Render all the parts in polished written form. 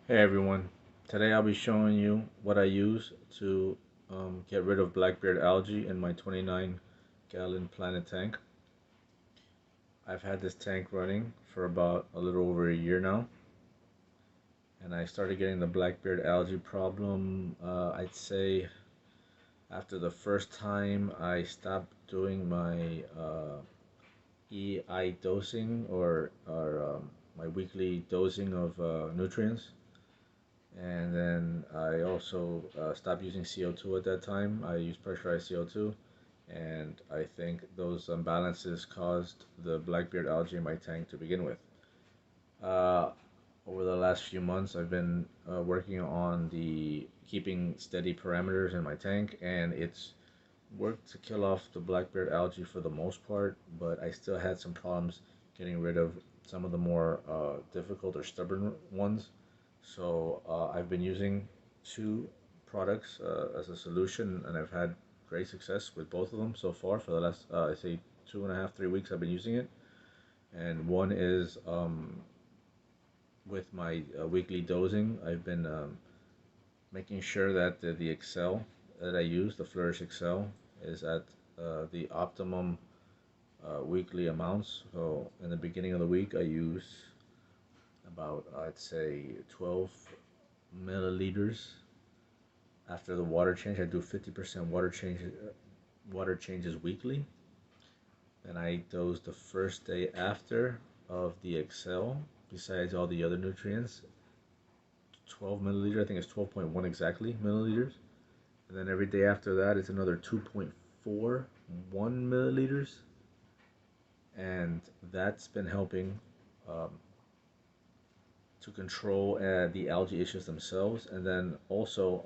Hey everyone, today I'll be showing you what I use to get rid of Blackbeard algae in my 29-gallon planet tank. I've had this tank running for about a little over a year now, and I started getting the Blackbeard algae problem, I'd say after the first time I stopped doing my EI dosing or my weekly dosing of nutrients. And then I also stopped using CO2 at that time. I used pressurized CO2, and I think those imbalances caused the Blackbeard algae in my tank to begin with. Uh, Over the last few months, I've been working on the keeping steady parameters in my tank, and it's worked to kill off the Blackbeard algae for the most part, but I still had some problems getting rid of some of the more difficult or stubborn ones. So I've been using two products as a solution, and I've had great success with both of them so far. For the last, I say, 2.5, 3 weeks, I've been using it. And one is with my weekly dosing. I've been making sure that the Excel that I use, the Flourish Excel, is at the optimum weekly amounts. So in the beginning of the week, I use about, I'd say, 12 milliliters. After the water change, I do 50% water changes weekly. Then I dose the first day after of the Excel, besides all the other nutrients. 12 milliliters, I think it's 12.1 exactly milliliters. And then every day after that, it's another 2.41 milliliters. And that's been helping um, to control the algae issues themselves. And then also,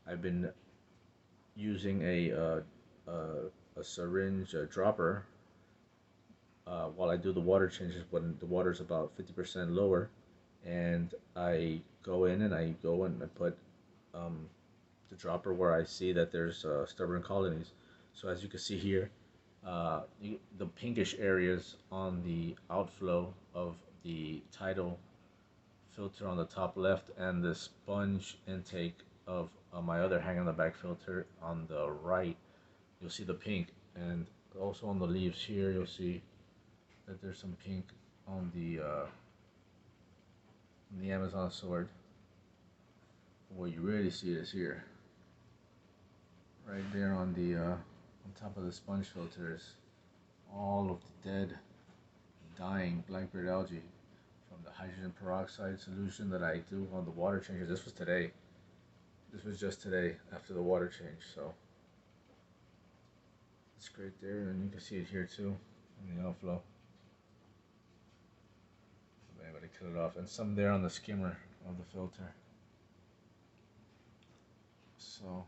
I've been using a syringe dropper while I do the water changes when the water's about 50% lower, and I go in and I put um, the dropper where I see that there's stubborn colonies. So as you can see here, the pinkish areas on the outflow of the tidal filter on the top left and the sponge intake of my other hang on the back filter on the right, you'll see the pink. And also on the leaves here, you'll see that there's some pink on the Amazon sword. What you really see is here, right there on top of the sponge filters, all of the dead, dying Blackbeard algae from the hydrogen peroxide solution that I do on the water changer. This was today. This was just today after the water change. So it's great there, and you can see it here too in the outflow. I'm able to kill it off, and some there on the skimmer of the filter. So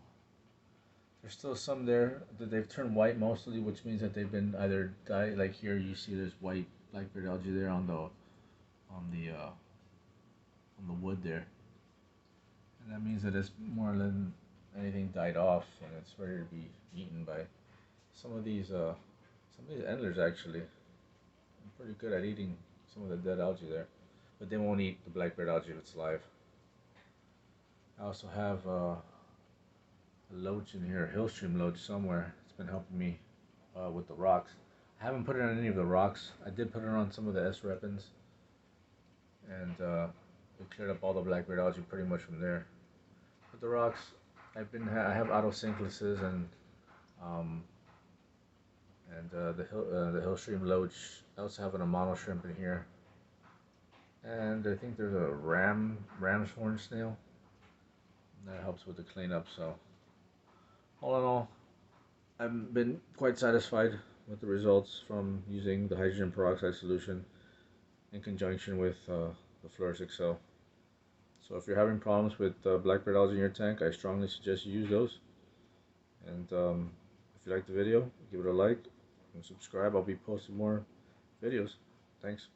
there's still some there that they've turned white mostly, which means that they've been either dyed. Like here, you see there's white Blackbeard algae there on the wood there, and that means that it's more than anything died off, and it's ready to be eaten by some of these endlers. Actually, I'm pretty good at eating some of the dead algae there, but they won't eat the Blackbeard algae if it's live. I also have a loach in here, a hillstream loach somewhere. It's been helping me with the rocks. I haven't put it on any of the rocks. I did put it on some of the S-repens, and it cleared up all the Blackbeard algae pretty much from there. With the rocks, I have autosyncluses um, and the hillstream loach. I also have a mono shrimp in here, and I think there's a ram's horn snail that helps with the cleanup. So all in all, I've been quite satisfied with the results from using the hydrogen peroxide solution in conjunction with the Flourish Excel. So if you're having problems with Blackbeard algae in your tank, I strongly suggest you use those. And if you like the video, give it a like and subscribe. I'll be posting more videos. Thanks.